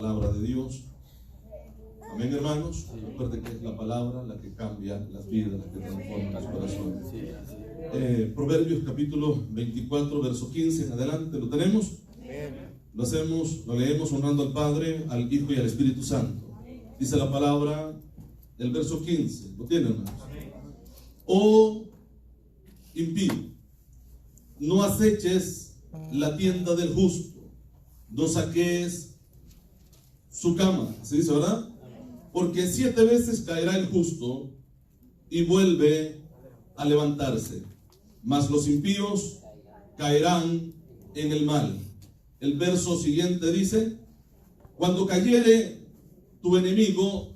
Palabra de Dios. Amén, hermanos. Recuerden que es la palabra la que cambia las vidas, la que transforma los corazones. Proverbios capítulo 24, verso 15 en adelante. ¿Lo tenemos? Lo leemos honrando al Padre, al Hijo y al Espíritu Santo. Dice la palabra del verso 15. ¿Lo tienen, hermanos? Oh impío, no aceches la tienda del justo, no saques su cama, ¿se dice, verdad? Porque 7 veces caerá el justo y vuelve a levantarse, mas los impíos caerán en el mal. El verso siguiente dice: cuando cayere tu enemigo,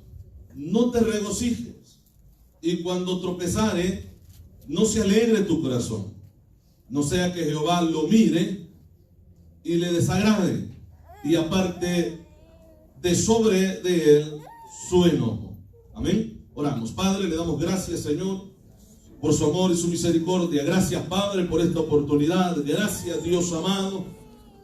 no te regocijes, y cuando tropezare, no se alegre tu corazón, no sea que Jehová lo mire y le desagrade, y aparte de sobre de él su enojo. Amén. Oramos. Padre, le damos gracias, Señor, por su amor y su misericordia. Gracias, Padre, por esta oportunidad. Gracias, Dios amado,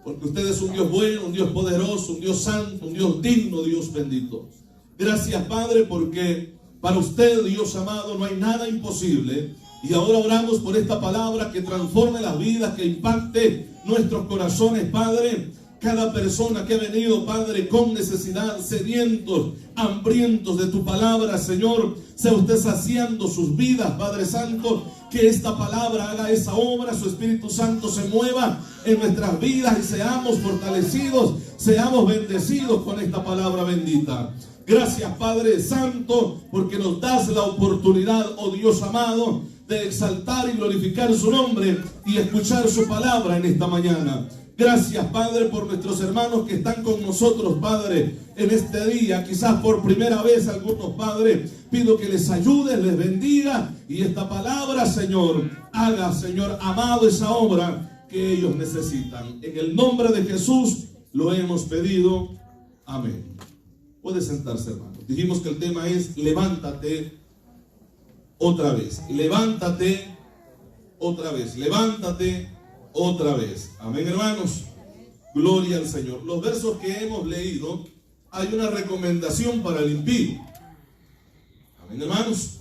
porque usted es un Dios bueno, un Dios poderoso, un Dios santo, un Dios digno, Dios bendito. Gracias, Padre, porque para usted, Dios amado, no hay nada imposible. Y ahora oramos por esta palabra que transforme las vidas, que impacte nuestros corazones, Padre. Cada persona que ha venido, Padre, con necesidad, sedientos, hambrientos de tu palabra, Señor, sea usted saciando sus vidas, Padre Santo. Que esta palabra haga esa obra, su Espíritu Santo se mueva en nuestras vidas y seamos fortalecidos, seamos bendecidos con esta palabra bendita. Gracias, Padre Santo, porque nos das la oportunidad, oh Dios amado, de exaltar y glorificar su nombre y escuchar su palabra en esta mañana. Gracias, Padre, por nuestros hermanos que están con nosotros, Padre, en este día. Quizás por primera vez algunos, Padre, pido que les ayudes, les bendiga, y esta palabra, Señor, haga, Señor amado, esa obra que ellos necesitan. En el nombre de Jesús lo hemos pedido. Amén. Puede sentarse, hermano. Dijimos que el tema es levántate otra vez. Levántate otra vez. Levántate otra vez. Amén, hermanos. Gloria al Señor. Los versos que hemos leído, hay una recomendación para el impío. Amén, hermanos.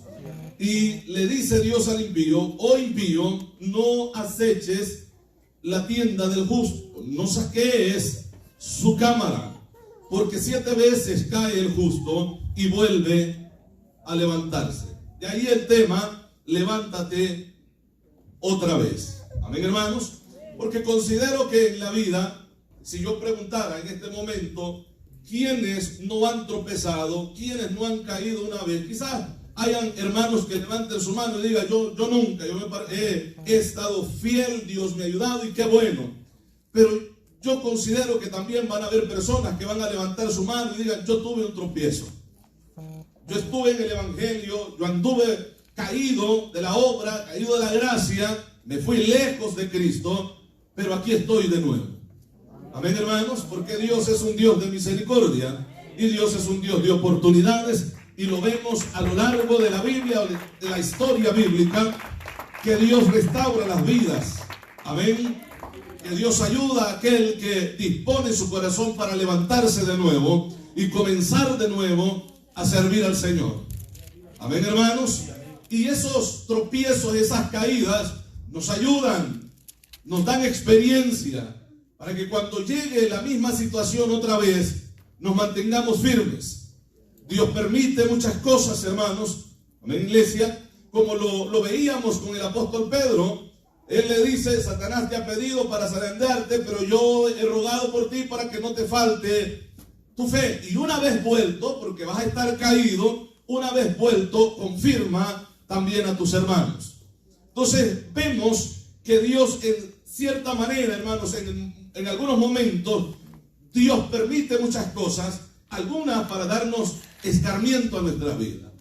Y le dice Dios al impío: oh impío, no aceches la tienda del justo, no saquees su cámara, porque 7 veces cae el justo y vuelve a levantarse. De ahí el tema: levántate otra vez. Amén, hermanos. Porque considero que en la vida, si yo preguntara en este momento quiénes no han tropezado, quiénes no han caído una vez, quizás hayan hermanos que levanten su mano y digan: yo nunca, he estado fiel, Dios me ha ayudado y qué bueno. Pero yo considero que también van a haber personas que van a levantar su mano y digan: yo tuve un tropiezo, yo estuve en el evangelio, yo anduve caído de la obra, caído de la gracia, me fui lejos de Cristo, pero aquí estoy de nuevo. Amén, hermanos, porque Dios es un Dios de misericordia y Dios es un Dios de oportunidades, y lo vemos a lo largo de la Biblia, de la historia bíblica, que Dios restaura las vidas. Amén. Que Dios ayuda a aquel que dispone su corazón para levantarse de nuevo y comenzar de nuevo a servir al Señor. Amén, hermanos. Y esos tropiezos, esas caídas, nos ayudan, nos dan experiencia para que cuando llegue la misma situación otra vez, nos mantengamos firmes. Dios permite muchas cosas, hermanos. Amén, iglesia. Como lo veíamos con el apóstol Pedro. Él le dice: Satanás te ha pedido para zarandearte, pero yo he rogado por ti para que no te falte tu fe. Y una vez vuelto, porque vas a estar caído, una vez vuelto, confirma también a tus hermanos. Entonces vemos que Dios, en cierta manera, hermanos, en algunos momentos, Dios permite muchas cosas, algunas para darnos escarmiento a nuestras vidas.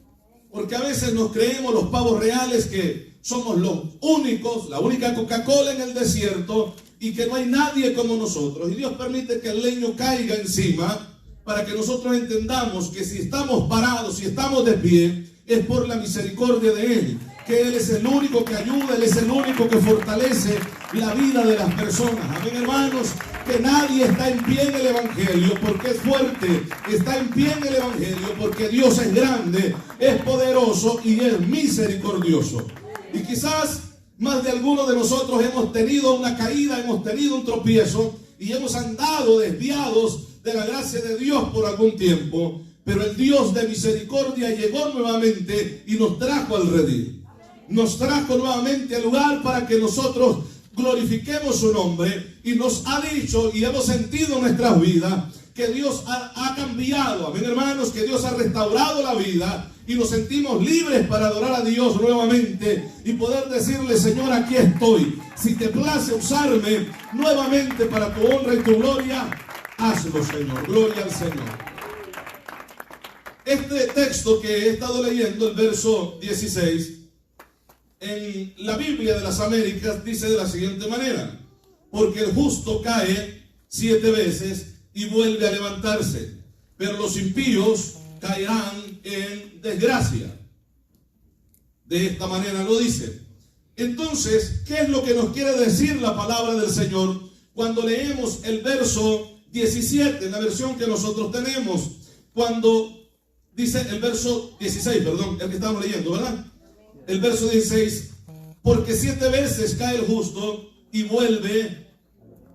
Porque a veces nos creemos los pavos reales, que somos los únicos, la única Coca-Cola en el desierto, y que no hay nadie como nosotros. Y Dios permite que el leño caiga encima para que nosotros entendamos que si estamos parados, si estamos de pie, es por la misericordia de Él. Que Él es el único que ayuda, Él es el único que fortalece la vida de las personas. Amén, hermanos. que nadie está en pie en el Evangelio porque es fuerte, está en pie en el Evangelio porque Dios es grande, es poderoso y es misericordioso. Y quizás más de alguno de nosotros hemos tenido una caída, hemos tenido un tropiezo y hemos andado desviados de la gracia de Dios por algún tiempo, pero el Dios de misericordia llegó nuevamente y nos trajo al redil. Nos trajo nuevamente al lugar para que nosotros glorifiquemos su nombre, y nos ha dicho y hemos sentido en nuestras vidas que Dios ha cambiado, amén hermanos, que Dios ha restaurado la vida y nos sentimos libres para adorar a Dios nuevamente y poder decirle: Señor, aquí estoy, si te place usarme nuevamente para tu honra y tu gloria, hazlo, Señor. Gloria al Señor. Este texto que he estado leyendo, el verso 16, en la Biblia de las Américas dice de la siguiente manera: porque el justo cae 7 veces y vuelve a levantarse, pero los impíos caerán en desgracia. De esta manera lo dice. Entonces, ¿qué es lo que nos quiere decir la palabra del Señor cuando leemos el verso 17, en la versión que nosotros tenemos? Cuando dice el verso 16, perdón, el que estamos leyendo, ¿verdad? El verso 16, porque 7 veces cae el justo y vuelve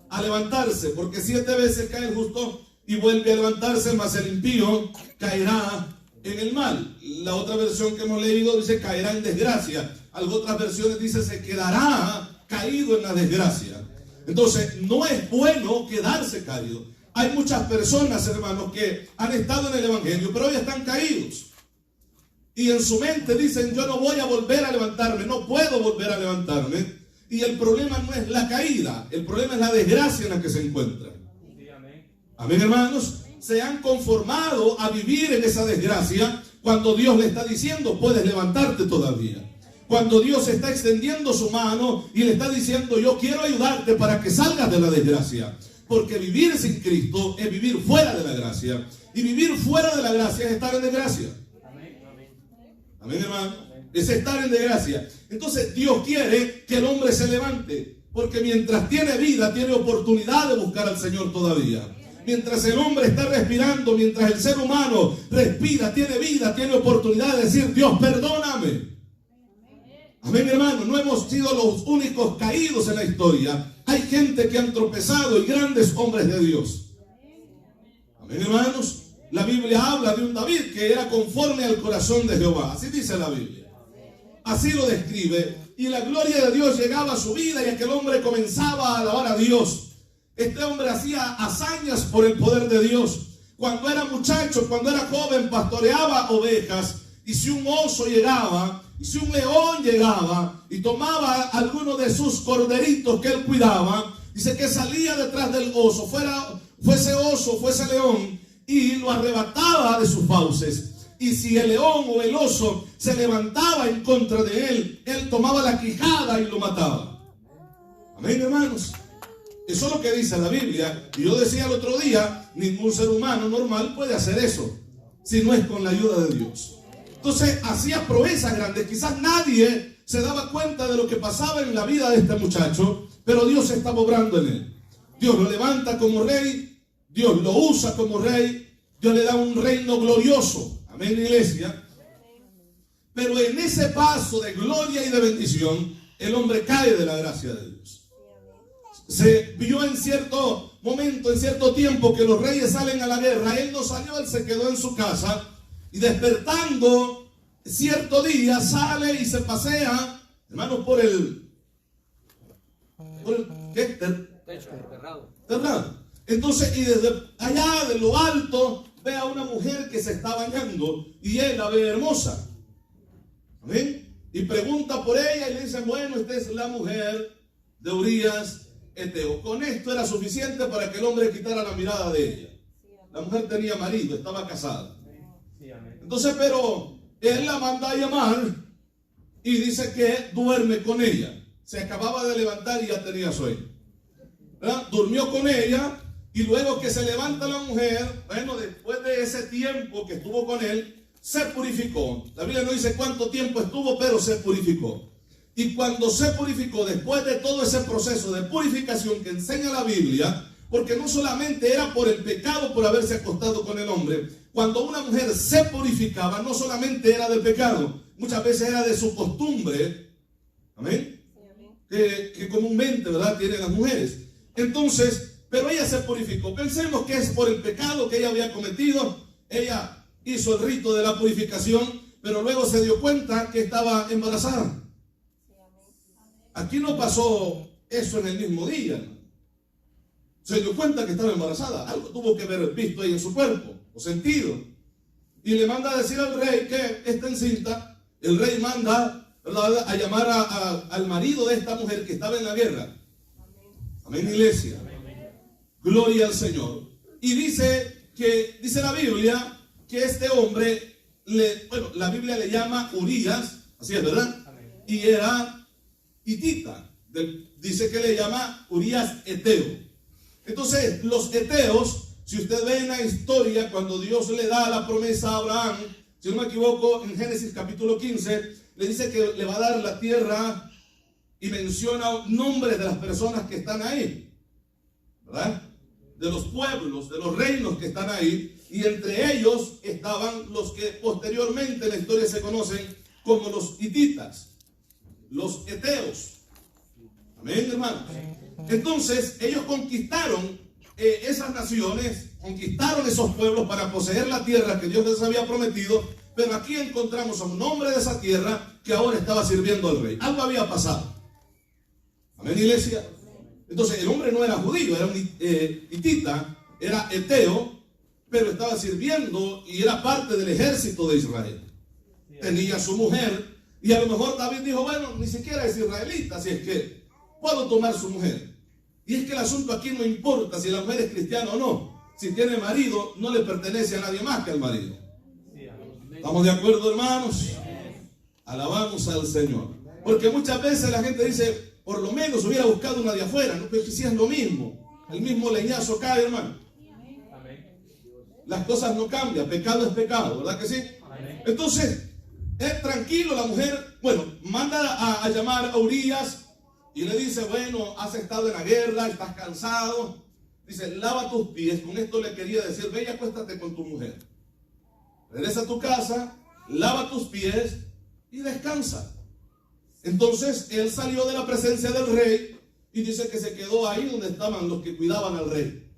a levantarse. Porque 7 veces cae el justo y vuelve a levantarse, mas el impío caerá en el mal. La otra versión que hemos leído dice caerá en desgracia. Algunas otras versiones dice se quedará caído en la desgracia. Entonces, no es bueno quedarse caído. Hay muchas personas, hermanos, que han estado en el Evangelio, pero hoy están caídos. Y en su mente dicen: yo no voy a volver a levantarme, no puedo volver a levantarme. Y el problema no es la caída, el problema es la desgracia en la que se encuentran. Sí, amén. Amén, hermanos. Se han conformado a vivir en esa desgracia cuando Dios le está diciendo: puedes levantarte todavía. Cuando Dios está extendiendo su mano y le está diciendo: yo quiero ayudarte para que salgas de la desgracia. Porque vivir sin Cristo es vivir fuera de la gracia. Y vivir fuera de la gracia es estar en desgracia. Amén, hermano. Es estar en desgracia. Entonces Dios quiere que el hombre se levante, porque mientras tiene vida, tiene oportunidad de buscar al Señor todavía. Mientras el hombre está respirando, mientras el ser humano respira, tiene vida, tiene oportunidad de decir: Dios, perdóname. Amén, hermano. No hemos sido los únicos caídos en la historia. Hay gente que han tropezado y grandes hombres de Dios. Amén, hermanos. La Biblia habla de un David que era conforme al corazón de Jehová. Así dice la Biblia. Así lo describe. Y la gloria de Dios llegaba a su vida y aquel hombre comenzaba a alabar a Dios. Este hombre hacía hazañas por el poder de Dios. Cuando era muchacho, cuando era joven, pastoreaba ovejas. Y si un oso llegaba, y si un león llegaba y tomaba alguno de sus corderitos que él cuidaba, dice que salía detrás del oso, fuese oso, fuese león, y lo arrebataba de sus fauces. Y si el león o el oso se levantaba en contra de él, él tomaba la quijada y lo mataba. Amén, hermanos. Eso es lo que dice la Biblia. Y yo decía el otro día, ningún ser humano normal puede hacer eso si no es con la ayuda de Dios. Entonces hacía proezas grandes. Quizás nadie se daba cuenta de lo que pasaba en la vida de este muchacho, pero Dios estaba obrando en él. Dios lo levanta como rey. Dios lo usa como rey. Dios le da un reino glorioso. Amén, iglesia. Pero en ese paso de gloria y de bendición, el hombre cae de la gracia de Dios. Se vio en cierto momento, en cierto tiempo, que los reyes salen a la guerra. Él no salió, él se quedó en su casa. Y despertando cierto día, sale y se pasea, hermanos, por el ¿qué? Terrado. Entonces, y desde allá, de lo alto, ve a una mujer que se está bañando y él la ve hermosa. ¿Amén? Y pregunta por ella y le dice: bueno, esta es la mujer de Urías Eteo. Con esto era suficiente para que el hombre quitara la mirada de ella. La mujer tenía marido, estaba casada. Entonces, pero él la manda a llamar y dice que duerme con ella. Se acababa de levantar y ya tenía sueño, ¿verdad? Durmió con ella. Y luego que se levanta la mujer, bueno, después de ese tiempo que estuvo con él, se purificó. La Biblia no dice cuánto tiempo estuvo, pero se purificó. Y cuando se purificó, después de todo ese proceso de purificación que enseña la Biblia, Porque no solamente era por el pecado, por haberse acostado con el hombre. Cuando una mujer se purificaba, no solamente era del pecado, muchas veces era de su costumbre. Amén. Que comúnmente, ¿verdad?, tienen las mujeres. Entonces, pero ella se purificó. Pensemos que es por el pecado que ella había cometido. Ella hizo el rito de la purificación, pero luego se dio cuenta que estaba embarazada. Aquí no pasó eso en el mismo día. Se dio cuenta que estaba embarazada. Algo tuvo que haber visto ahí en su cuerpo o sentido. Y le manda a decir al rey que está encinta. El rey manda, ¿verdad?, a llamar al marido de esta mujer que estaba en la guerra. Amén, iglesia. Gloria al Señor. Y dice la Biblia que este hombre, la Biblia le llama Urías, así es, ¿verdad? Y era hitita. Dice que le llama Urías eteo. Entonces, los eteos, si usted ve en la historia, cuando Dios le da la promesa a Abraham, si no me equivoco, en Génesis capítulo 15, le dice que le va a dar la tierra y menciona nombres de las personas que están ahí, ¿verdad? De los pueblos, de los reinos que están ahí, y entre ellos estaban los que posteriormente en la historia se conocen como los hititas, los eteos. Amén, hermanos. Entonces, ellos conquistaron esas naciones, conquistaron esos pueblos para poseer la tierra que Dios les había prometido, pero aquí encontramos a un hombre de esa tierra que ahora estaba sirviendo al rey. Algo había pasado. Amén, iglesia. Entonces, el hombre no era judío, era un hitita, era eteo, pero estaba sirviendo y era parte del ejército de Israel. Tenía su mujer, y a lo mejor David dijo, bueno, ni siquiera es israelita, así es que puedo tomar su mujer. Y es que el asunto aquí no importa si la mujer es cristiana o no. Si tiene marido, no le pertenece a nadie más que al marido. ¿Estamos de acuerdo, hermanos? Alabamos al Señor. Porque muchas veces la gente dice, por lo menos hubiera buscado una de afuera, ¿no? Pero si es lo mismo, el mismo leñazo cae, hermano. Las cosas no cambian, pecado es pecado, ¿verdad que sí? Entonces, es tranquilo la mujer, bueno, manda a llamar a Urías. Y le dice, bueno, has estado en la guerra, estás cansado. Dice, lava tus pies. Con esto le quería decir, ve y acuéstate con tu mujer. Regresa a tu casa, lava tus pies y descansa. Entonces, él salió de la presencia del rey y dice que se quedó ahí donde estaban los que cuidaban al rey.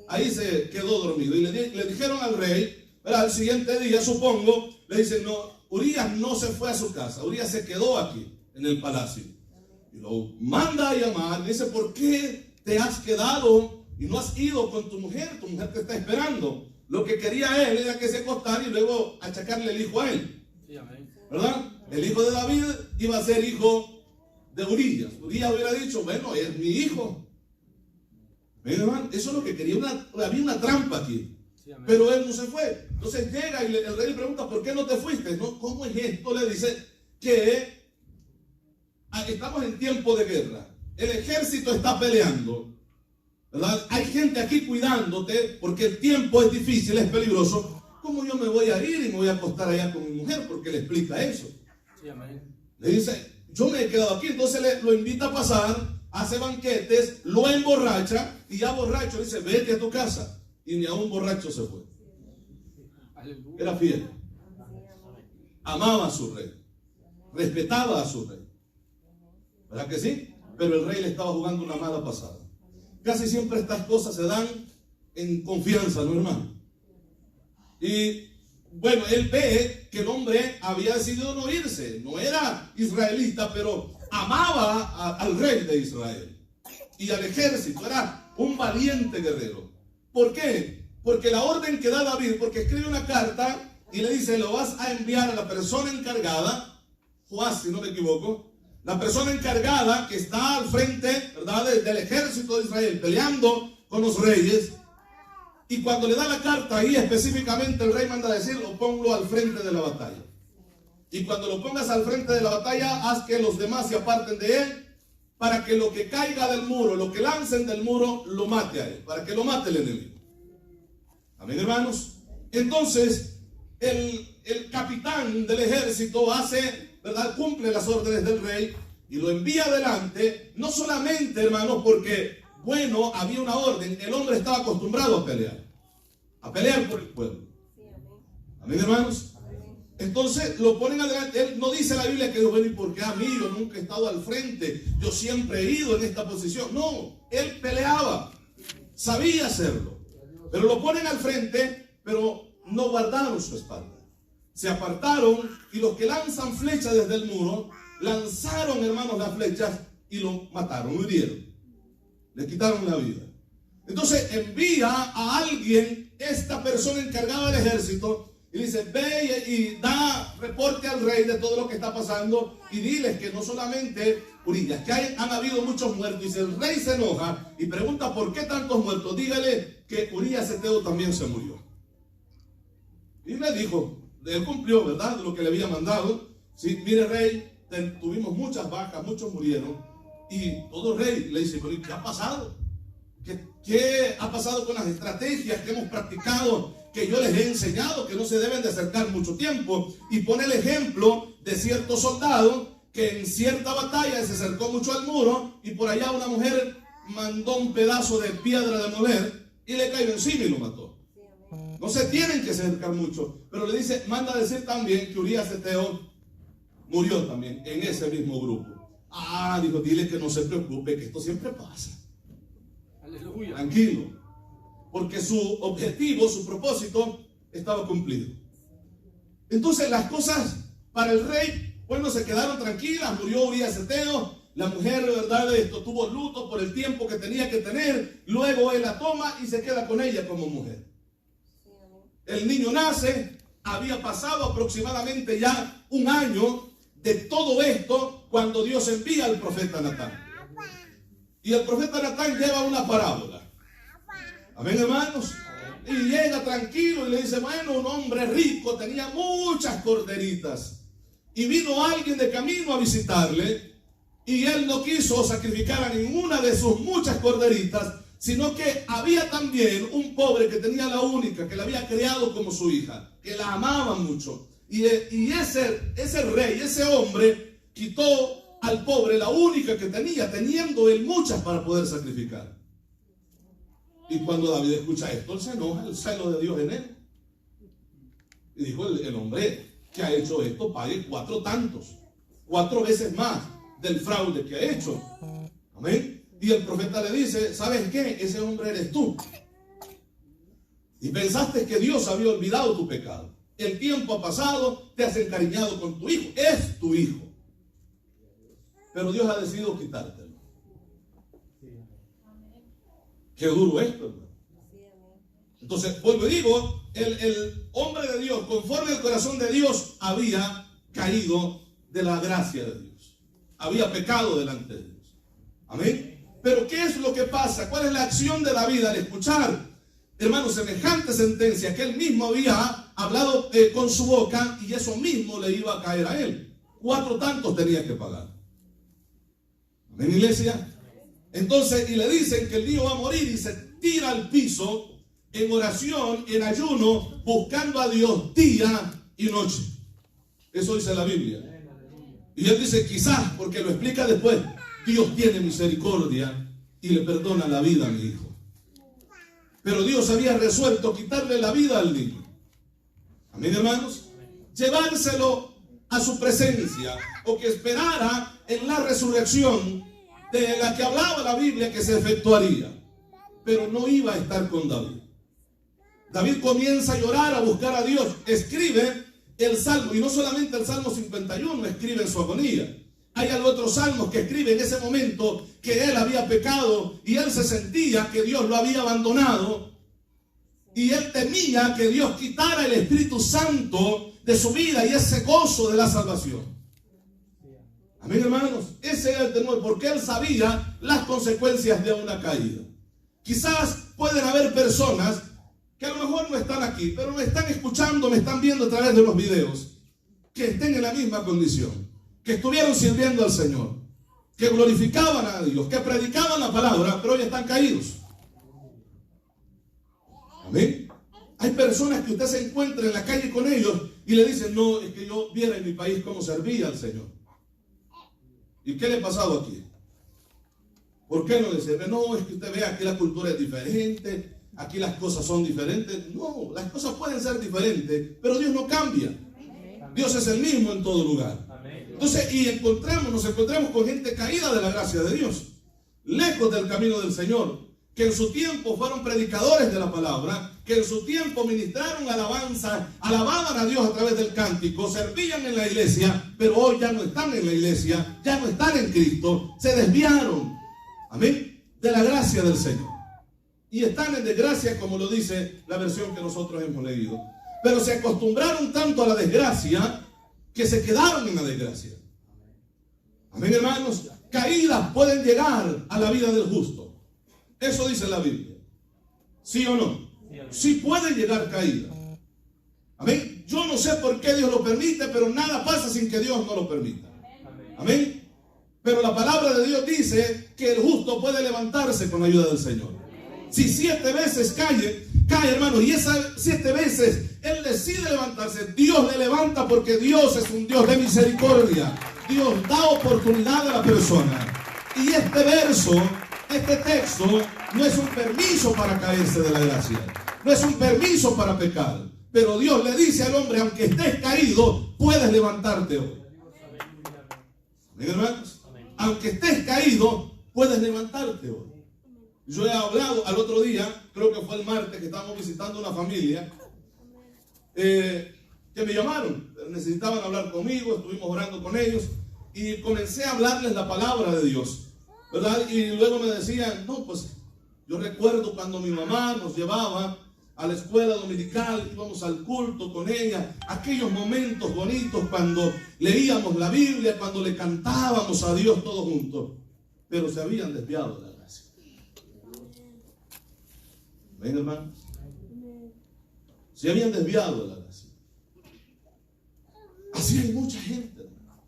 Ahí se quedó dormido. Y le dijeron al rey, pero al siguiente día, supongo, le dicen, no, Urías no se fue a su casa. Urías se quedó aquí, en el palacio. Y lo manda a llamar, dice, ¿por qué te has quedado y no has ido con tu mujer? Tu mujer te está esperando. Lo que quería él era que se acostara y luego achacarle el hijo a él. Sí, amén. ¿Verdad? El hijo de David iba a ser hijo de Urías. Urías hubiera dicho, bueno, es mi hijo. ¿Verdad? Eso es lo que quería. Había una trampa aquí. Sí, pero él no se fue. Entonces llega y el rey le pregunta, ¿por qué no te fuiste? ¿No? ¿Cómo es esto? Le dice que estamos en tiempo de guerra. El ejército está peleando, ¿verdad? Hay gente aquí cuidándote porque el tiempo es difícil, es peligroso. ¿Cómo yo me voy a ir y me voy a acostar allá con mi mujer? Porque le explica eso. Sí, amén. Le dice, yo me he quedado aquí. Entonces lo invita a pasar, hace banquetes, lo emborracha y ya borracho dice, vete a tu casa. Y ni a un borracho se fue. Era fiel. Amaba a su rey. Respetaba a su rey. ¿Verdad que sí? Pero el rey le estaba jugando una mala pasada. Casi siempre estas cosas se dan en confianza, ¿no, hermano? Y bueno, él ve que el hombre había decidido no irse. No era israelita, pero amaba al rey de Israel y al ejército. Era un valiente guerrero. ¿Por qué? Porque la orden que da David, porque escribe una carta y le dice, lo vas a enviar a la persona encargada, Joás, si no me equivoco, la persona encargada que está al frente, ¿verdad?, del ejército de Israel, peleando con los reyes. Y cuando le da la carta ahí específicamente, el rey manda a decirlo, ponlo al frente de la batalla. Y cuando lo pongas al frente de la batalla, haz que los demás se aparten de él, para que lo que caiga del muro, lo que lancen del muro, lo mate a él, para que lo mate el enemigo. Amén, hermanos. Entonces, el capitán del ejército hace, ¿verdad?, cumple las órdenes del rey y lo envía adelante, no solamente, hermanos, porque bueno, había una orden. El hombre estaba acostumbrado a pelear por el pueblo. Amén, hermanos. Entonces lo ponen adelante. Él no dice la Biblia que Dios, bueno, ¿y por qué a mí? Yo nunca he estado al frente, yo siempre he ido en esta posición. No, él peleaba, sabía hacerlo, pero lo ponen al frente, pero no guardaron su espalda. Se apartaron, y los que lanzan flechas desde el muro, lanzaron, hermanos, las flechas y lo mataron, lo hirieron, le quitaron la vida. Entonces envía a alguien, esta persona encargada del ejército, y dice, ve y da reporte al rey de todo lo que está pasando, y diles que no solamente Urías, que han habido muchos muertos. Y si el rey se enoja y pregunta por qué tantos muertos, dígale que Urías Eteo también se murió. Y le dijo, él cumplió, ¿verdad?, de lo que le había mandado. Sí, mire, rey, tuvimos muchas vacas, muchos murieron. Y todo rey le dice, pero ¿qué ha pasado? ¿Qué ha pasado con las estrategias que hemos practicado, que yo les he enseñado, que no se deben de acercar mucho tiempo? Y pone el ejemplo de cierto soldado que en cierta batalla se acercó mucho al muro, y por allá una mujer mandó un pedazo de piedra de moler y le cayó encima y lo mató. No se tienen que acercar mucho, pero le dice, manda a decir también que Urías Eteo murió también en ese mismo grupo. Ah, dijo, dile que no se preocupe, que esto siempre pasa. Aleluya. Tranquilo, porque su objetivo, su propósito estaba cumplido. Entonces las cosas para el rey, bueno, se quedaron tranquilas. Murió Urías Eteo. La mujer, ¿verdad?, tuvo luto por el tiempo que tenía que tener. Luego él la toma y se queda con ella como mujer. El niño nace. Había pasado aproximadamente ya un año de todo esto cuando Dios envía al profeta Natán. Y el profeta Natán lleva una parábola. Amén, hermanos. Y llega tranquilo y le dice, bueno, un hombre rico tenía muchas corderitas. Y vino alguien de camino a visitarle. Y él no quiso sacrificar a ninguna de sus muchas corderitas, sino que había también un pobre que tenía la única, que la había criado como su hija, que la amaba mucho. Y ese rey, ese hombre, quitó al pobre la única que tenía, teniendo él muchas para poder sacrificar. Y cuando David escucha esto, él se enoja, el celo de Dios en él. Y dijo, el hombre que ha hecho esto pague 4 tantos, 4 veces más del fraude que ha hecho. Amén. Y el profeta le dice, ¿sabes qué? Ese hombre eres tú. Y pensaste que Dios había olvidado tu pecado. El tiempo ha pasado, te has encariñado con tu hijo. Es tu hijo. Pero Dios ha decidido quitártelo. Qué duro esto, hermano. Entonces, vuelvo y digo, el hombre de Dios, conforme al corazón de Dios, había caído de la gracia de Dios. Había pecado delante de Dios. Amén. Pero ¿qué es lo que pasa? ¿Cuál es la acción de David al escuchar, hermano, semejante sentencia que él mismo había hablado con su boca, y eso mismo le iba a caer a él? 4 tantos tenía que pagar. Amén, iglesia. Entonces, y le dicen que el niño va a morir, y se tira al piso en oración, en ayuno, buscando a Dios día y noche. Eso dice la Biblia. Y él dice, quizás, porque lo explica después, Dios tiene misericordia y le perdona la vida a mi hijo. Pero Dios había resuelto quitarle la vida al niño. Amén, hermanos. Llevárselo a su presencia, o que esperara en la resurrección de la que hablaba la Biblia que se efectuaría. Pero no iba a estar con David. David comienza a llorar, a buscar a Dios. Escribe el Salmo, y no solamente el Salmo 51, escribe en su agonía. Hay otros salmos que escribe en ese momento que él había pecado y él se sentía que Dios lo había abandonado, y él temía que Dios quitara el Espíritu Santo de su vida y ese gozo de la salvación. Amén, hermanos. Ese era el temor, porque él sabía las consecuencias de una caída. Quizás pueden haber personas que a lo mejor no están aquí, pero me están escuchando, me están viendo a través de los videos, que estén en la misma condición, que estuvieron sirviendo al Señor, que glorificaban a Dios, que predicaban la palabra, pero hoy están caídos. Amén. Hay personas que usted se encuentra en la calle con ellos y le dicen, no, es que yo viera en mi país cómo servía al Señor. ¿Y qué le ha pasado aquí? ¿Por qué no decirle? No, es que usted ve, aquí la cultura es diferente, aquí las cosas son diferentes. No, las cosas pueden ser diferentes, pero Dios no cambia. Dios es el mismo en todo lugar. Entonces, y nos encontramos con gente caída de la gracia de Dios, lejos del camino del Señor, que en su tiempo fueron predicadores de la palabra, que en su tiempo ministraron alabanza, alababan a Dios a través del cántico, servían en la iglesia, pero hoy ya no están en la iglesia, ya no están en Cristo, se desviaron, amén, de la gracia del Señor. Y están en desgracia, como lo dice la versión que nosotros hemos leído. Pero se acostumbraron tanto a la desgracia que se quedaron en la desgracia. Amén, hermanos. Caídas pueden llegar a la vida del justo. Eso dice la Biblia. ¿Sí o no? Sí puede llegar caída. Amén. Yo no sé por qué Dios lo permite, pero nada pasa sin que Dios no lo permita. Amén. Pero la palabra de Dios dice que el justo puede levantarse con la ayuda del Señor. Si 7 veces cae, hermano, y esas 7 veces él decide levantarse, Dios le levanta, porque Dios es un Dios de misericordia. Dios da oportunidad a la persona. Y este verso, este texto, no es un permiso para caerse de la gracia, no es un permiso para pecar, pero Dios le dice al hombre: aunque estés caído, puedes levantarte hoy. ¿Amén, hermanos? Aunque estés caído, puedes levantarte hoy. Yo he hablado al otro día, creo que fue el martes, que estábamos visitando una familia que me llamaron, necesitaban hablar conmigo, estuvimos orando con ellos y comencé a hablarles la palabra de Dios, ¿verdad? Y luego me decían: no, pues yo recuerdo cuando mi mamá nos llevaba a la escuela dominical, íbamos al culto con ella, aquellos momentos bonitos cuando leíamos la Biblia, cuando le cantábamos a Dios todos juntos, pero se habían desviado de la gracia. ¿Ven, hermanos? Se habían desviado de la gracia. Así hay mucha gente, hermano.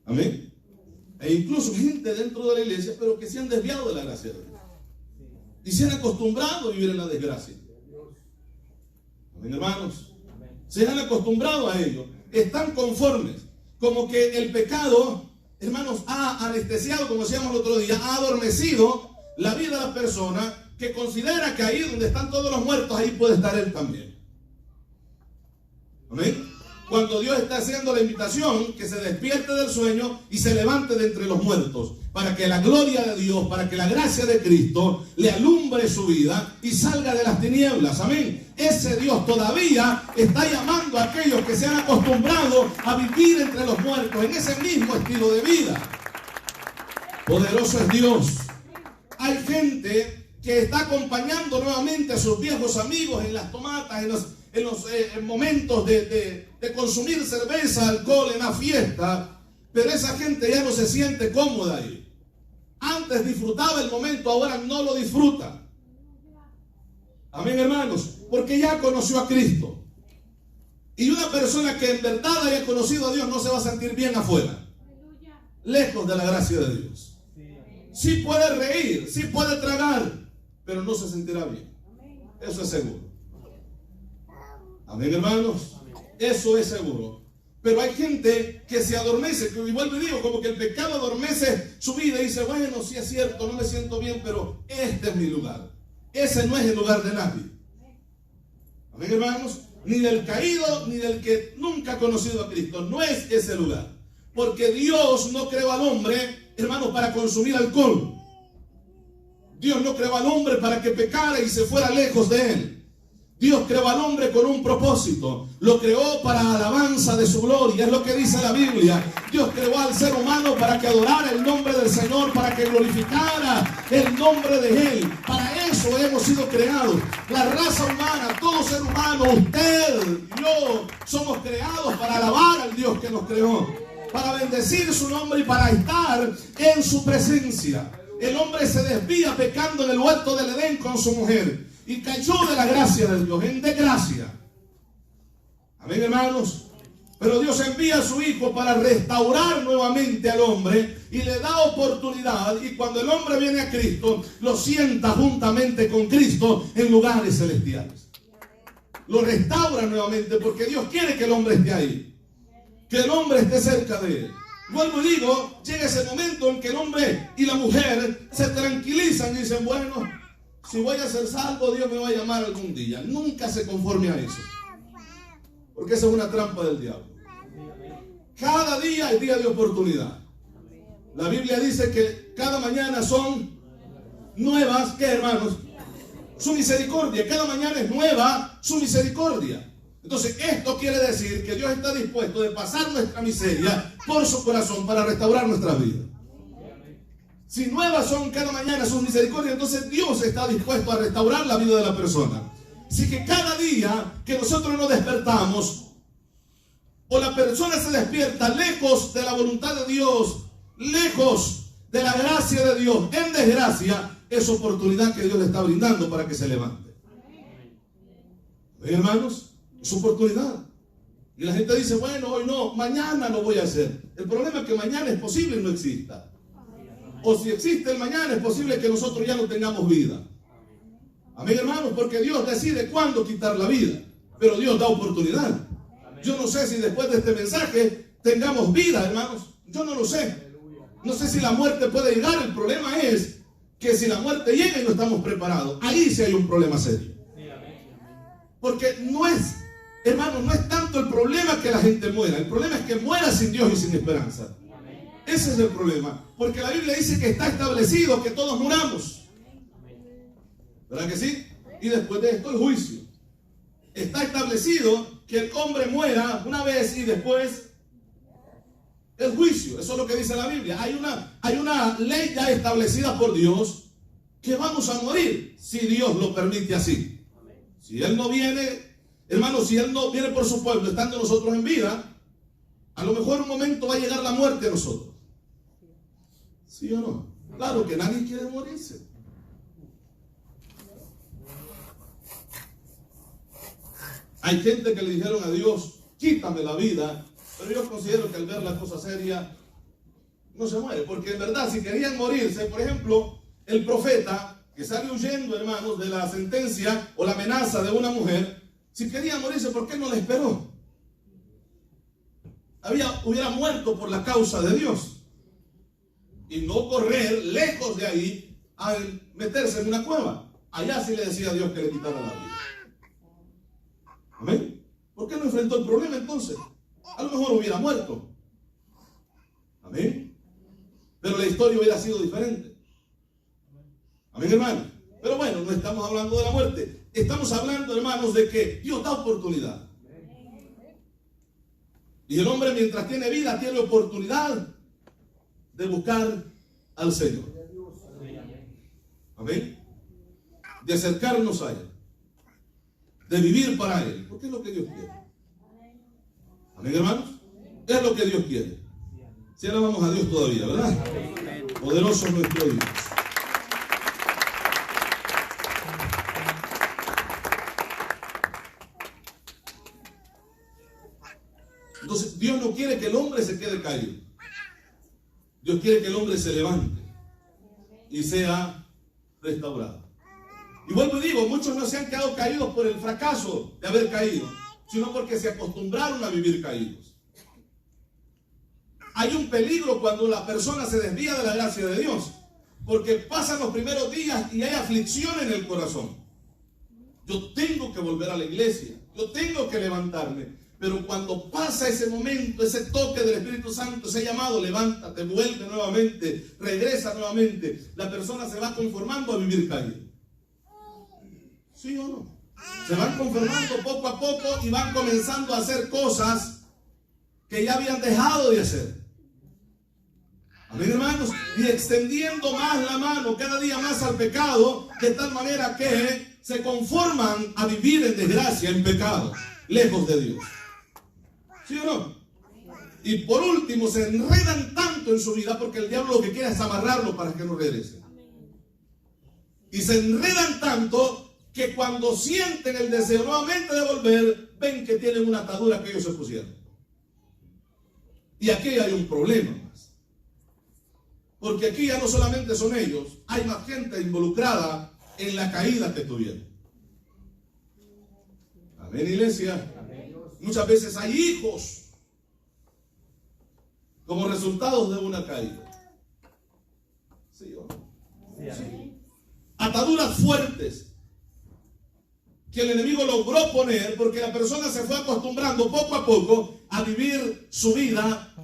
Amén. E incluso gente dentro de la iglesia, pero que se han desviado de la gracia de Dios. Y se han acostumbrado a vivir en la desgracia. Amén, hermanos. Se han acostumbrado a ello. Están conformes. Como que el pecado, hermanos, ha anestesiado, como decíamos el otro día, ha adormecido la vida de la persona, que considera que ahí donde están todos los muertos, ahí puede estar él también. Amén. Cuando Dios está haciendo la invitación, que se despierte del sueño y se levante de entre los muertos, para que la gloria de Dios, para que la gracia de Cristo le alumbre su vida y salga de las tinieblas. Amén. Ese Dios todavía está llamando a aquellos que se han acostumbrado a vivir entre los muertos en ese mismo estilo de vida. Poderoso es Dios. Hay gente que está acompañando nuevamente a sus viejos amigos en las tomatas, en los momentos de consumir cerveza, alcohol, en la fiesta, pero esa gente ya no se siente cómoda ahí. Antes disfrutaba el momento, ahora no lo disfruta. Amén, hermanos, porque ya conoció a Cristo. Y una persona que en verdad haya conocido a Dios no se va a sentir bien afuera, lejos de la gracia de Dios. Sí puede reír, sí puede tragar, pero no se sentirá bien. Eso es seguro. Amén, hermanos. Eso es seguro. Pero hay gente que se adormece, que igual me digo, como que el pecado adormece su vida y dice: bueno, sí es cierto, no me siento bien, pero este es mi lugar. Ese no es el lugar de nadie. Amén, hermanos. Ni del caído, ni del que nunca ha conocido a Cristo. No es ese lugar. Porque Dios no creó al hombre, hermanos, para consumir alcohol. Dios no creó al hombre para que pecara y se fuera lejos de él. Dios creó al hombre con un propósito. Lo creó para alabanza de su gloria. Es lo que dice la Biblia. Dios creó al ser humano para que adorara el nombre del Señor, para que glorificara el nombre de Él. Para eso hemos sido creados. La raza humana, todo ser humano, usted, yo, somos creados para alabar al Dios que nos creó, para bendecir su nombre y para estar en su presencia. El hombre se desvía pecando en el huerto del Edén con su mujer y cayó de la gracia de Dios en desgracia. Amén, hermanos. Pero Dios envía a su Hijo para restaurar nuevamente al hombre y le da oportunidad, y cuando el hombre viene a Cristo, lo sienta juntamente con Cristo en lugares celestiales. Lo restaura nuevamente porque Dios quiere que el hombre esté ahí, que el hombre esté cerca de él. Vuelvo y digo, llega ese momento en que el hombre y la mujer se tranquilizan y dicen, bueno, si voy a ser salvo, Dios me va a llamar algún día. Nunca se conforme a eso, porque esa es una trampa del diablo. Cada día es día de oportunidad. La Biblia dice que cada mañana son nuevas, ¿qué, hermanos? Su misericordia. Cada mañana es nueva su misericordia. Entonces, esto quiere decir que Dios está dispuesto de pasar nuestra miseria por su corazón para restaurar nuestras vidas. Si nuevas son cada mañana sus misericordias, entonces Dios está dispuesto a restaurar la vida de la persona. Así que cada día que nosotros nos despertamos, o la persona se despierta lejos de la voluntad de Dios, lejos de la gracia de Dios, en desgracia, es oportunidad que Dios le está brindando para que se levante. ¿Ven, hermanos? Es oportunidad. Y la gente dice, bueno, hoy no, mañana lo voy a hacer. El problema es que mañana es posible y no exista. O si existe el mañana, es posible que nosotros ya no tengamos vida. Amén, hermanos, porque Dios decide cuándo quitar la vida, pero Dios da oportunidad. Yo no sé si después de este mensaje tengamos vida, hermanos. Yo no lo sé. No sé si la muerte puede llegar. El problema es que si la muerte llega y no estamos preparados, ahí sí hay un problema serio. Porque no es, hermanos, no es tanto el problema que la gente muera. El problema es que muera sin Dios y sin esperanza. Ese es el problema. Porque la Biblia dice que está establecido que todos muramos. ¿Verdad que sí? Y después de esto el juicio. Está establecido que el hombre muera una vez y después el juicio. Eso es lo que dice la Biblia. Hay una ley ya establecida por Dios que vamos a morir si Dios lo permite así. Si Él no viene, hermano, si Él no viene por su pueblo, estando nosotros en vida, a lo mejor en un momento va a llegar la muerte a nosotros. ¿Sí o no? Claro que nadie quiere morirse. Hay gente que le dijeron a Dios, quítame la vida, pero yo considero que al ver la cosa seria, no se muere. Porque en verdad, si querían morirse, por ejemplo, el profeta que sale huyendo, hermanos, de la sentencia o la amenaza de una mujer, si quería morirse, ¿por qué no le esperó? Hubiera muerto por la causa de Dios. Y no correr lejos de ahí a meterse en una cueva. Allá sí le decía a Dios que le quitara la vida. Amén. ¿Por qué no enfrentó el problema entonces? A lo mejor hubiera muerto. Amén. Pero la historia hubiera sido diferente. Amén, hermano. Pero bueno, no estamos hablando de la muerte. Estamos hablando, hermanos, de que Dios da oportunidad. Y el hombre, mientras tiene vida, tiene oportunidad de buscar al Señor. Amén. De acercarnos a Él. De vivir para Él. Porque es lo que Dios quiere. Amén, hermanos. Es lo que Dios quiere. Si alabamos a Dios todavía, ¿verdad? Poderoso es nuestro Dios. Entonces, Dios no quiere que el hombre se quede caído. Dios quiere que el hombre se levante y sea restaurado. Y vuelvo y digo, muchos no se han quedado caídos por el fracaso de haber caído, sino porque se acostumbraron a vivir caídos. Hay un peligro cuando la persona se desvía de la gracia de Dios, porque pasan los primeros días y hay aflicción en el corazón. Yo tengo que volver a la iglesia, yo tengo que levantarme. Pero cuando pasa ese momento, ese toque del Espíritu Santo, ese llamado, levántate, vuelve nuevamente, regresa nuevamente, la persona se va conformando a vivir caído. ¿Sí o no? Se van conformando poco a poco y van comenzando a hacer cosas que ya habían dejado de hacer. Amén, hermanos. Y extendiendo más la mano cada día más al pecado, de tal manera que se conforman a vivir en desgracia, en pecado, lejos de Dios. ¿Sí o no? Y por último se enredan tanto en su vida porque el diablo lo que quiere es amarrarlo para que no regrese. Y se enredan tanto que cuando sienten el deseo nuevamente de volver, ven que tienen una atadura que ellos se pusieron. Y aquí hay un problema más. Porque aquí ya no solamente son ellos, hay más gente involucrada en la caída que tuvieron. Amén, iglesia. Muchas veces hay hijos como resultado de una caída. ¿Sí o no? Sí. Ataduras fuertes que el enemigo logró poner porque la persona se fue acostumbrando poco a poco a vivir su vida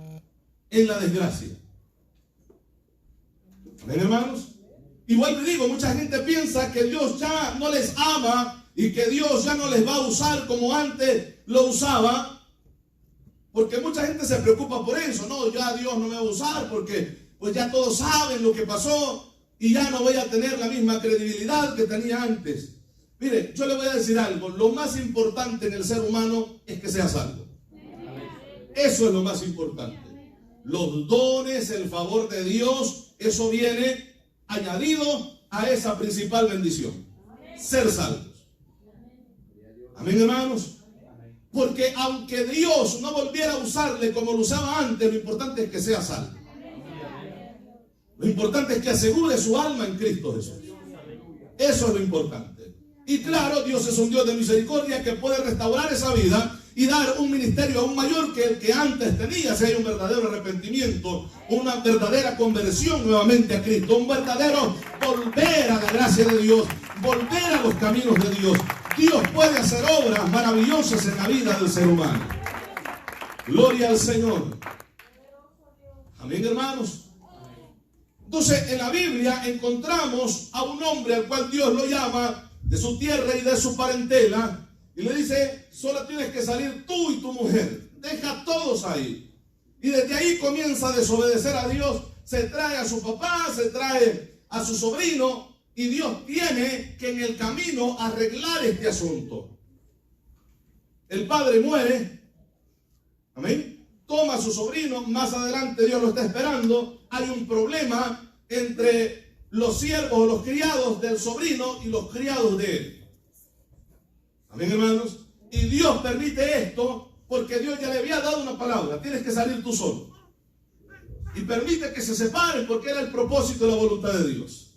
en la desgracia. ¿Ven, hermanos? Igual te digo, mucha gente piensa que Dios ya no les ama y que Dios ya no les va a usar como antes lo usaba, porque mucha gente se preocupa por eso. No, ya Dios no me va a usar porque pues ya todos saben lo que pasó y ya no voy a tener la misma credibilidad que tenía antes. Mire, yo le voy a decir algo, lo más importante en el ser humano es que sea salvo. Eso es lo más importante. Los dones, el favor de Dios, eso viene añadido a esa principal bendición, ser salvos. Amén, hermanos. Porque aunque Dios no volviera a usarle como lo usaba antes, lo importante es que sea salvo. Lo importante es que asegure su alma en Cristo Jesús. Eso es lo importante. Y claro, Dios es un Dios de misericordia que puede restaurar esa vida y dar un ministerio aún mayor que el que antes tenía, si hay un verdadero arrepentimiento, una verdadera conversión nuevamente a Cristo, un verdadero volver a la gracia de Dios, volver a los caminos de Dios. Dios puede hacer obras maravillosas en la vida del ser humano. Gloria al Señor. Amén, hermanos. Entonces, en la Biblia encontramos a un hombre al cual Dios lo llama de su tierra y de su parentela, y le dice, solo tienes que salir tú y tu mujer, deja a todos ahí. Y desde ahí comienza a desobedecer a Dios, se trae a su papá, se trae a su sobrino, y Dios tiene que en el camino arreglar este asunto. El padre muere, amén, toma a su sobrino, más adelante Dios lo está esperando, hay un problema entre los siervos o los criados del sobrino y los criados de él. Amén, hermanos. Y Dios permite esto porque Dios ya le había dado una palabra. Tienes que salir tú solo. Y permite que se separen porque era el propósito y la voluntad de Dios.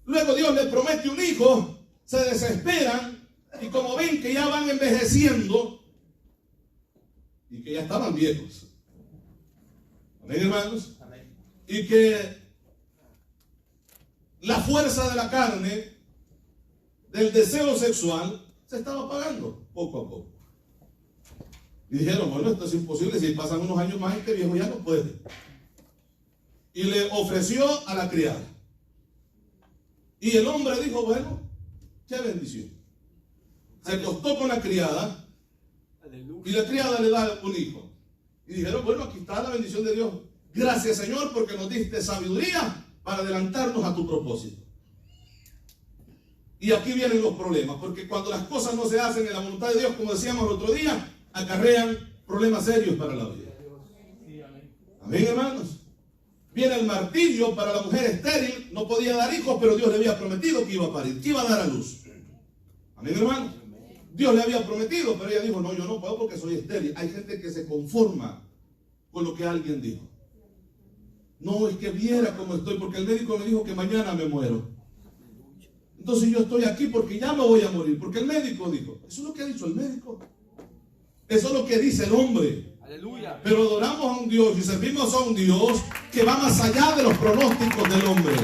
Luego Dios le promete un hijo. Se desesperan. Y como ven que ya van envejeciendo y que ya estaban viejos. Amén, hermanos. Y que la fuerza de la carne, del deseo sexual, se estaba apagando poco a poco. Y dijeron, bueno, esto es imposible, si pasan unos años más este viejo ya no puede. Y le ofreció a la criada. Y el hombre dijo, bueno, qué bendición. Se acostó con la criada y la criada le da un hijo. Y dijeron, bueno, aquí está la bendición de Dios. Gracias, Señor, porque nos diste sabiduría para adelantarnos a tu propósito. Y aquí vienen los problemas, porque cuando las cosas no se hacen en la voluntad de Dios, como decíamos el otro día, acarrean problemas serios para la vida. Amén, hermanos. Viene el martirio para la mujer estéril, no podía dar hijos, pero Dios le había prometido que iba a parir, que iba a dar a luz. Amén, hermanos. Dios le había prometido, pero ella dijo, no, yo no puedo porque soy estéril. Hay gente que se conforma con lo que alguien dijo. No, es que viera cómo estoy, porque el médico me dijo que mañana me muero. Entonces yo estoy aquí porque ya me voy a morir, porque el médico dijo. Eso es lo que ha dicho el médico. Eso es lo que dice el hombre. Aleluya. Pero adoramos a un Dios y servimos a un Dios que va más allá de los pronósticos del hombre,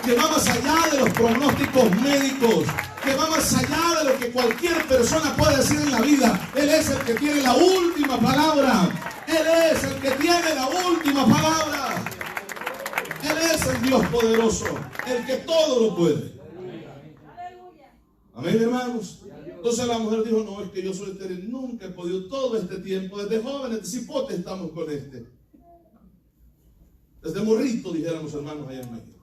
que va más allá de los pronósticos médicos, que va más allá de lo que cualquier persona puede decir en la vida. Él es el que tiene la última palabra. Él es el que tiene la última palabra. Él es el Dios poderoso, el que todo lo puede. Amén, hermanos. Entonces la mujer dijo, no, es que yo soy estéril, nunca he podido todo este tiempo, desde jóvenes, desde cipote estamos con este. Desde morrito, dijéramos hermanos allá en México.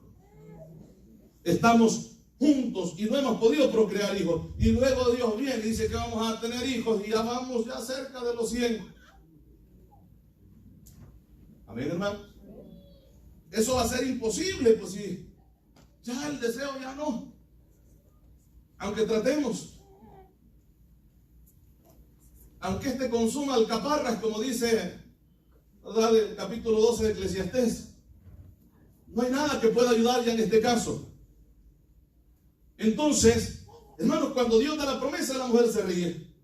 Estamos juntos y no hemos podido procrear hijos. Y luego Dios viene y dice que vamos a tener hijos y ya vamos ya cerca de los 100. Amén, hermanos. Eso va a ser imposible, pues sí. Ya el deseo ya no. Aunque tratemos. Aunque este consuma alcaparras, como dice, ¿verdad?, el capítulo 12 de Eclesiastés. No hay nada que pueda ayudar ya en este caso. Entonces, hermanos, cuando Dios da la promesa, la mujer se ríe.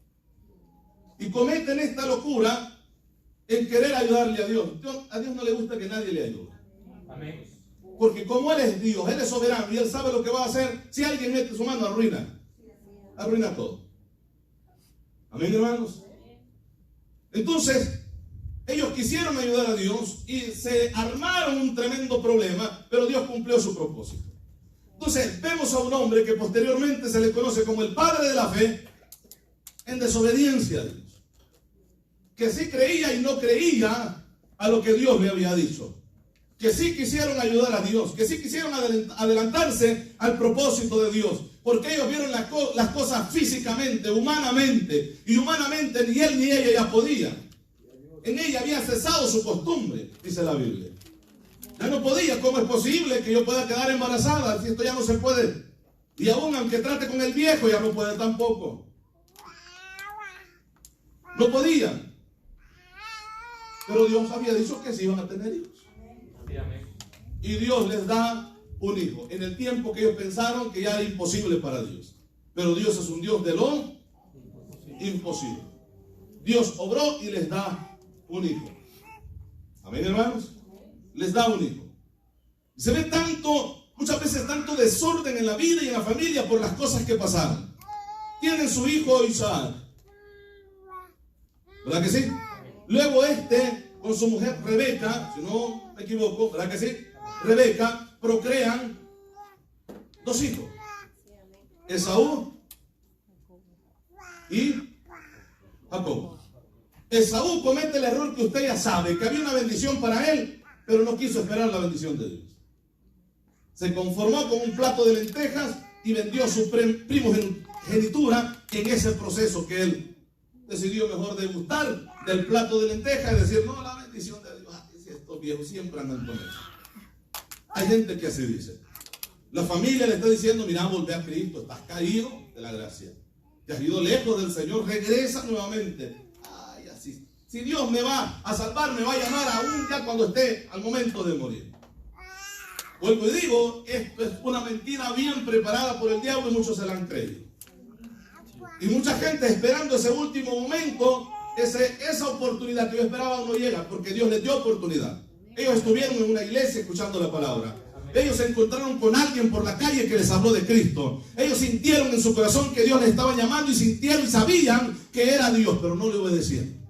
Y cometen esta locura en querer ayudarle a Dios. A Dios no le gusta que nadie le ayude. Amén. Porque como Él es Dios, Él es soberano y Él sabe lo que va a hacer. Si alguien mete su mano, arruina todo. Amén, hermanos. Entonces, ellos quisieron ayudar a Dios y se armaron un tremendo problema, pero Dios cumplió su propósito. Entonces, vemos a un hombre que posteriormente se le conoce como el padre de la fe, en desobediencia a Dios. Que sí creía y no creía a lo que Dios le había dicho. Que sí quisieron ayudar a Dios, que sí quisieron adelantarse al propósito de Dios. Porque ellos vieron las cosas físicamente, humanamente, y humanamente ni él ni ella ya podían. En ella había cesado su costumbre, dice la Biblia. Ya no podía. ¿Cómo es posible que yo pueda quedar embarazada si esto ya no se puede? Y aún aunque trate con el viejo, ya no puede tampoco. No podían. Pero Dios había dicho que sí iban a tener hijos. Y Dios les da un hijo en el tiempo que ellos pensaron que ya era imposible para Dios. Pero Dios es un Dios de lo imposible. Dios obró y les da un hijo. Amén, hermanos. Les da un hijo. Se ve muchas veces tanto desorden en la vida y en la familia por las cosas que pasaron. Tienen su hijo Isaac, ¿verdad que sí? Luego con su mujer Rebeca, si no me equivoco, ¿verdad que sí? Rebeca, procrean 2 hijos, Esaú y Jacob. Esaú comete el error que usted ya sabe, que había una bendición para él, pero no quiso esperar la bendición de Dios. Se conformó con un plato de lentejas y vendió su primogenitura en ese proceso que él decidió mejor degustar del plato de lentejas y decir, no, la bendición de Dios, estos viejos siempre andan con eso. Hay gente que así dice. La familia le está diciendo, mira, volvé a Cristo, estás caído de la gracia. Te has ido lejos del Señor, regresa nuevamente. Ay, así. Si Dios me va a salvar, me va a llamar aún ya cuando esté al momento de morir. Vuelvo y digo, esto es una mentira bien preparada por el diablo y muchos se la han creído. Y mucha gente esperando ese último momento, esa oportunidad que yo esperaba no llega, porque Dios les dio oportunidad. Ellos estuvieron en una iglesia escuchando la palabra. Ellos se encontraron con alguien por la calle que les habló de Cristo. Ellos sintieron en su corazón que Dios les estaba llamando y sintieron y sabían que era Dios, pero no le obedecieron.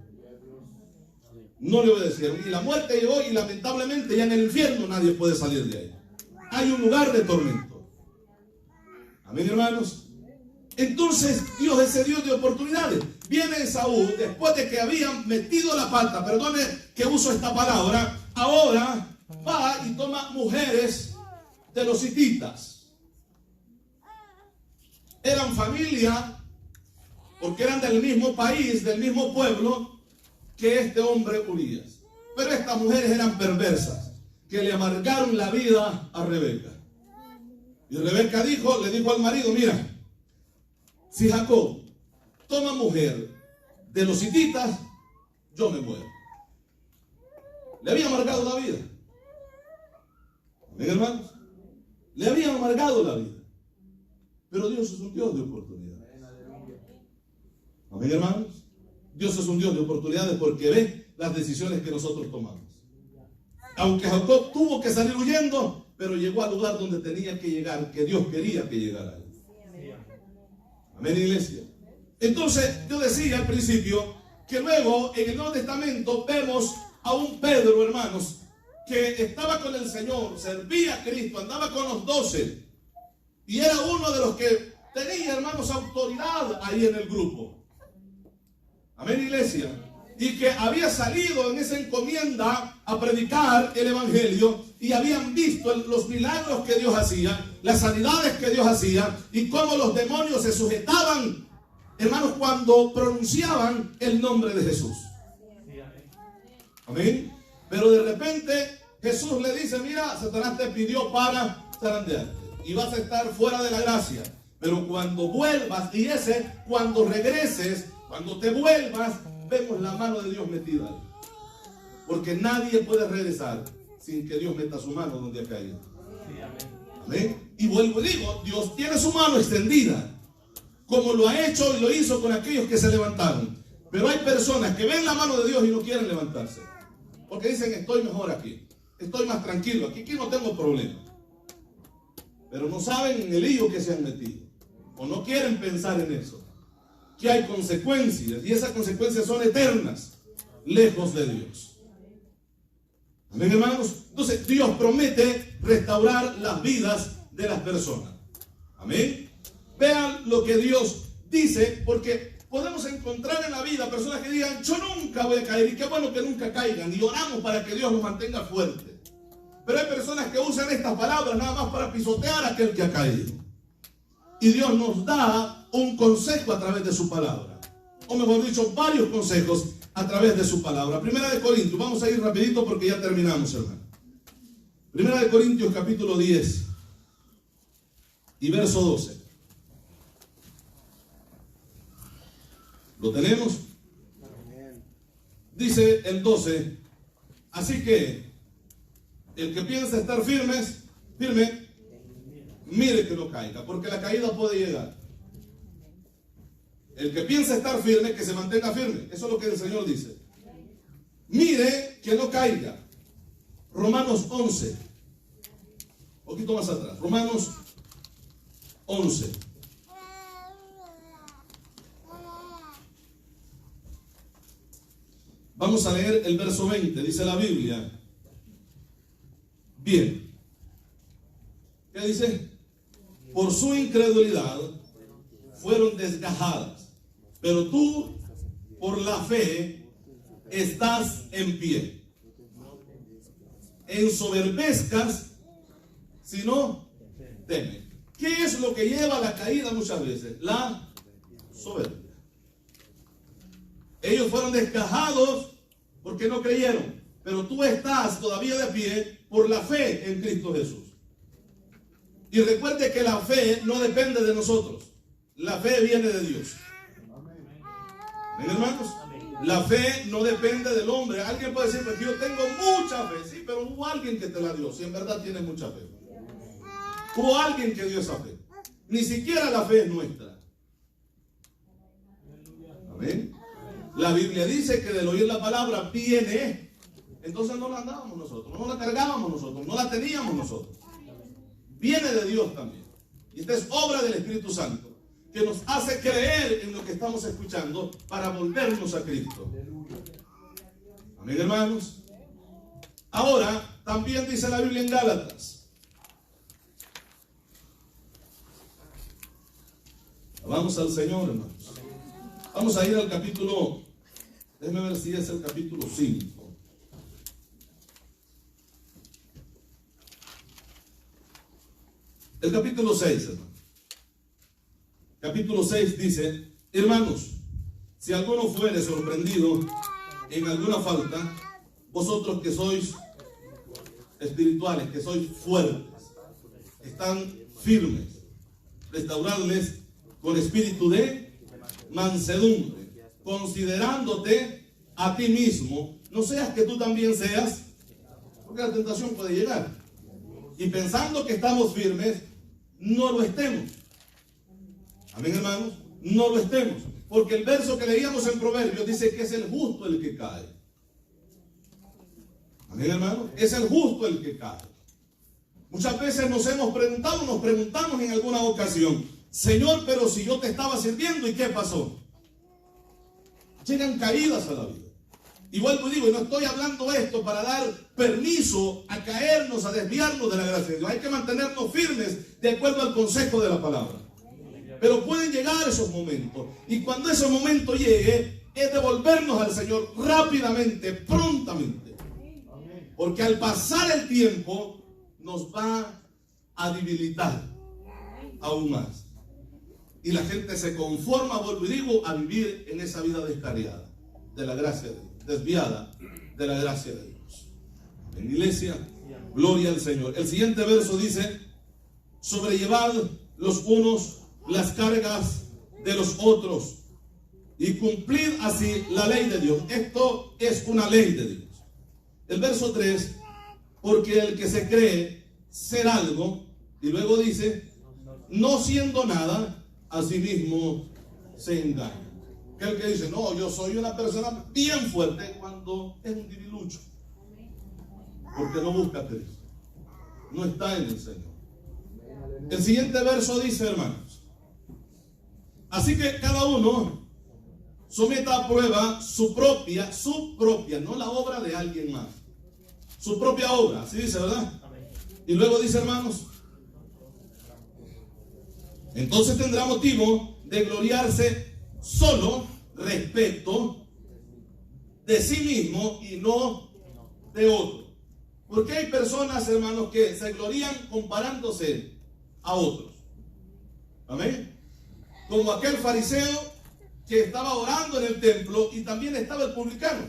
No le obedecieron. Y la muerte llegó y lamentablemente ya en el infierno nadie puede salir de ahí. Hay un lugar de tormento. Amén, hermanos. Entonces Dios es el Dios de oportunidades. Viene Esaú, después de que habían metido la pata, perdone que uso esta palabra, ahora va y toma mujeres de los hititas. Eran familia, porque eran del mismo país, del mismo pueblo que este hombre Urías. Pero estas mujeres eran perversas, que le amargaron la vida a Rebeca. Y Rebeca le dijo al marido, mira, si Jacob toma mujer de los hititas, yo me muero. Le había amargado la vida. ¿Amén, hermanos? Le había amargado la vida. Pero Dios es un Dios de oportunidades. ¿Amén, hermanos? Dios es un Dios de oportunidades porque ve las decisiones que nosotros tomamos. Aunque Jacob tuvo que salir huyendo, pero llegó al lugar donde tenía que llegar, que Dios quería que llegara. Amén, iglesia. Entonces, yo decía al principio que luego en el Nuevo Testamento vemos a un Pedro, hermanos, que estaba con el Señor, servía a Cristo, andaba con los 12 y era uno de los que tenía, hermanos, autoridad ahí en el grupo. Amén, iglesia. Y que había salido en esa encomienda a predicar el evangelio y habían visto los milagros que Dios hacía, las sanidades que Dios hacía y cómo los demonios se sujetaban, hermanos, cuando pronunciaban el nombre de Jesús. Amén. Pero de repente Jesús le dice, mira, Satanás te pidió para zarandearte y vas a estar fuera de la gracia. Pero cuando vuelvas, y cuando regreses, cuando te vuelvas, vemos la mano de Dios metida ahí. Porque nadie puede regresar sin que Dios meta su mano donde ha caído. Amén. Y vuelvo y digo, Dios tiene su mano extendida, como lo ha hecho y lo hizo con aquellos que se levantaron. Pero hay personas que ven la mano de Dios y no quieren levantarse. Porque dicen, estoy mejor aquí. Estoy más tranquilo. Aquí no tengo problema. Pero no saben en el lío que se han metido. O no quieren pensar en eso. Que hay consecuencias. Y esas consecuencias son eternas. Lejos de Dios. Amén, hermanos. Entonces, Dios promete restaurar las vidas de las personas. Amén. Vean lo que Dios dice, porque podemos encontrar en la vida personas que digan, yo nunca voy a caer, y qué bueno que nunca caigan, y oramos para que Dios los mantenga fuertes. Pero hay personas que usan estas palabras nada más para pisotear a aquel que ha caído. Y Dios nos da un consejo a través de su palabra, o mejor dicho, varios consejos a través de su palabra. Primera de Corintios, vamos a ir rapidito porque ya terminamos, hermano. Primera de Corintios capítulo 10 y verso 12. ¿Lo tenemos? Dice el 12, así que el que piensa estar firme, mire que no caiga, porque la caída puede llegar. El que piensa estar firme, que se mantenga firme. Eso es lo que el Señor dice. Mire que no caiga. Romanos 11. Un poquito más atrás. Romanos 11. Vamos a leer el verso 20. Dice la Biblia. Bien. ¿Qué dice? Por su incredulidad fueron desgajadas, pero tú, por la fe, estás en pie. Ensoberbezcas, si no, teme. ¿Qué es lo que lleva a la caída muchas veces? La soberbia. Ellos fueron desgajados porque no creyeron, pero tú estás todavía de pie por la fe en Cristo Jesús. Y recuerde que la fe no depende de nosotros. La fe viene de Dios. ¿Ven, hermanos? La fe no depende del hombre. Alguien puede decir, pues yo tengo mucha fe. Sí, pero hubo alguien que te la dio. Si en verdad tienes mucha fe. Hubo alguien que dio esa fe. Ni siquiera la fe es nuestra. Amén. La Biblia dice que del oír la palabra viene. Entonces no la andábamos nosotros, no la cargábamos nosotros, no la teníamos nosotros. Viene de Dios también. Y esta es obra del Espíritu Santo, que nos hace creer en lo que estamos escuchando para volvernos a Cristo. Amén, hermanos. Ahora, también dice la Biblia en Gálatas. Vamos al Señor, hermanos. Vamos a ir al capítulo, déjenme ver si es el capítulo 5. El capítulo 6, hermano. Capítulo 6 dice, hermanos, si alguno fuere sorprendido en alguna falta, vosotros que sois espirituales, que sois fuertes, están firmes, restauradles con espíritu de mansedumbre, considerándote a ti mismo, no seas que tú también seas, porque la tentación puede llegar, y pensando que estamos firmes, no lo estemos. Amén, hermanos, no lo estemos, porque el verso que leíamos en Proverbios dice que es el justo el que cae. Amén, hermanos, es el justo el que cae. Muchas veces nos preguntamos en alguna ocasión, Señor, pero si yo te estaba sirviendo, ¿y qué pasó? Llegan caídas a la vida. Y vuelvo y digo, y no estoy hablando esto para dar permiso a caernos, a desviarnos de la gracia de Dios. Hay que mantenernos firmes de acuerdo al consejo de la palabra. Pero pueden llegar esos momentos. Y cuando ese momento llegue, es devolvernos al Señor rápidamente, prontamente. Porque al pasar el tiempo, nos va a debilitar aún más. Y la gente se conforma, vuelvo y digo, a vivir en esa vida descarriada de la gracia de Dios, desviada de la gracia de Dios. En iglesia, gloria al Señor. El siguiente verso dice, sobrellevad los unos las cargas de los otros y cumplid así la ley de Dios. Esto es una ley de Dios. El verso 3, porque el que se cree ser algo, y luego dice, no siendo nada, a sí mismo se engaña. Que el que dice, no, yo soy una persona bien fuerte, cuando es un debilucho. Porque no busca a Cristo. No está en el Señor. El siguiente verso dice, hermanos, así que cada uno someta a prueba su propia, no la obra de alguien más, su propia obra, así dice, ¿verdad? Y luego dice, hermanos, entonces tendrá motivo de gloriarse solo respecto de sí mismo y no de otro. Porque hay personas, hermanos, que se glorían comparándose a otros. Amén. Como aquel fariseo que estaba orando en el templo y también estaba el publicano.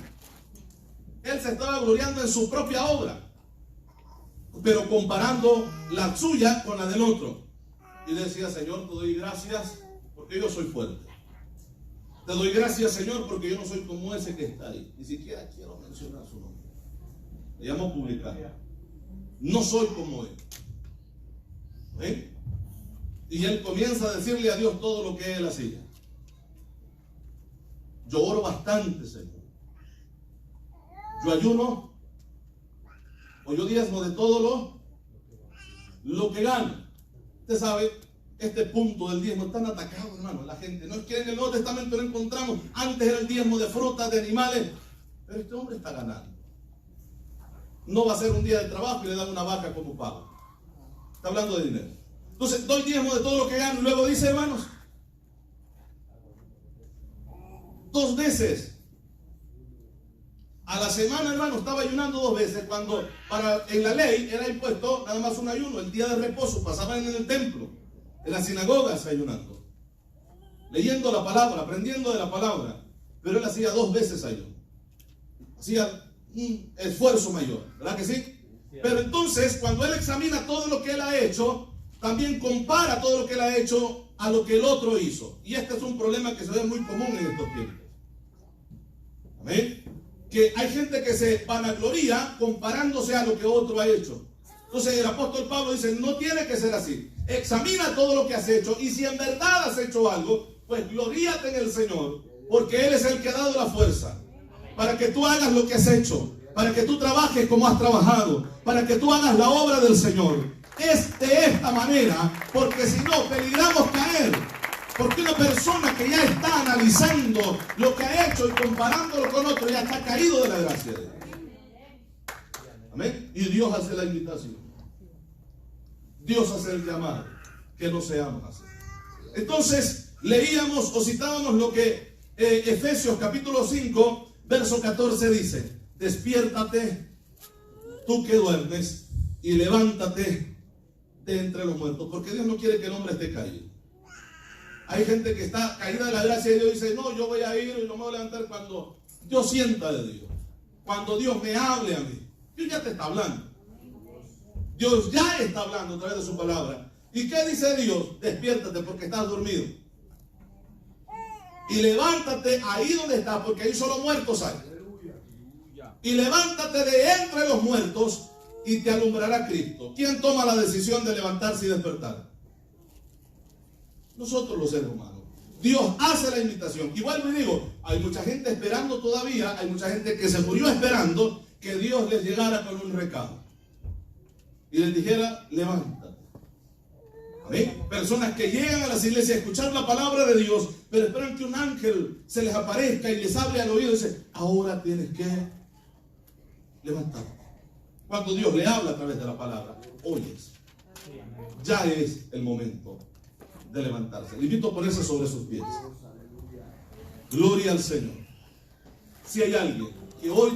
Él se estaba gloriando en su propia obra, pero comparando la suya con la del otro. Y le decía, Señor, te doy gracias porque yo soy fuerte. Te doy gracias, Señor, porque yo no soy como ese que está ahí. Ni siquiera quiero mencionar su nombre. Le llamo publicano. No soy como él. ¿Ven? Y él comienza a decirle a Dios todo lo que él hacía. Yo oro bastante, Señor. Yo ayuno, o yo diezmo de todo lo que gano. Usted sabe, este punto del diezmo es tan atacado, hermano, la gente. No es que en el Nuevo Testamento lo encontramos. Antes era el diezmo de frutas, de animales. Pero este hombre está ganando. No va a ser un día de trabajo y le dan una vaca como pago. Está hablando de dinero. Entonces, doy diezmo de todo lo que gano. Y luego dice, hermanos, 2 veces a la semana, hermano, estaba ayunando 2 veces, cuando en la ley era impuesto nada más un ayuno. El día de reposo pasaban en el templo, en las sinagogas ayunando, leyendo la palabra, aprendiendo de la palabra. Pero él hacía 2 veces ayuno. Hacía un esfuerzo mayor, ¿verdad que sí? Pero entonces, cuando él examina todo lo que él ha hecho, también compara todo lo que él ha hecho a lo que el otro hizo. Y este es un problema que se ve muy común en estos tiempos. Amén. Que hay gente que se vanagloria comparándose a lo que otro ha hecho. Entonces el apóstol Pablo dice, no tiene que ser así. Examina todo lo que has hecho, y si en verdad has hecho algo, pues gloríate en el Señor, porque Él es el que ha dado la fuerza para que tú hagas lo que has hecho, para que tú trabajes como has trabajado, para que tú hagas la obra del Señor. Es de esta manera, porque si no, peligramos caer. Porque una persona que ya está analizando lo que ha hecho y comparándolo con otro, ya está caído de la gracia de Dios. Amén. Y Dios hace la invitación. Dios hace el llamado, que no seamos así. Entonces, leíamos o citábamos lo que Efesios capítulo 5, verso 14 dice: despiértate, tú que duermes, y levántate de entre los muertos, porque Dios no quiere que el hombre esté caído. Hay gente que está caída de la gracia de Dios y dice, no, yo voy a ir y no me voy a levantar cuando Dios sienta de Dios, cuando Dios me hable a mí. Dios ya te está hablando. Dios ya está hablando a través de su palabra. ¿Y qué dice Dios? Despiértate porque estás dormido. Y levántate ahí donde estás, porque ahí solo muertos hay. Y levántate de entre los muertos y te alumbrará Cristo. ¿Quién toma la decisión de levantarse y despertar? Nosotros los seres humanos. Dios hace la invitación. Igual me digo, hay mucha gente esperando todavía, hay mucha gente que se murió esperando que Dios les llegara con un recado y les dijera, levántate. ¿Amén? Personas que llegan a las iglesias a escuchar la palabra de Dios, pero esperan que un ángel se les aparezca y les hable al oído y dice, ahora tienes que levantarte. Cuando Dios le habla a través de la palabra, oyes. Ya es el momento de levantarse. Le invito a ponerse sobre sus pies. Gloria al Señor. Si hay alguien que hoy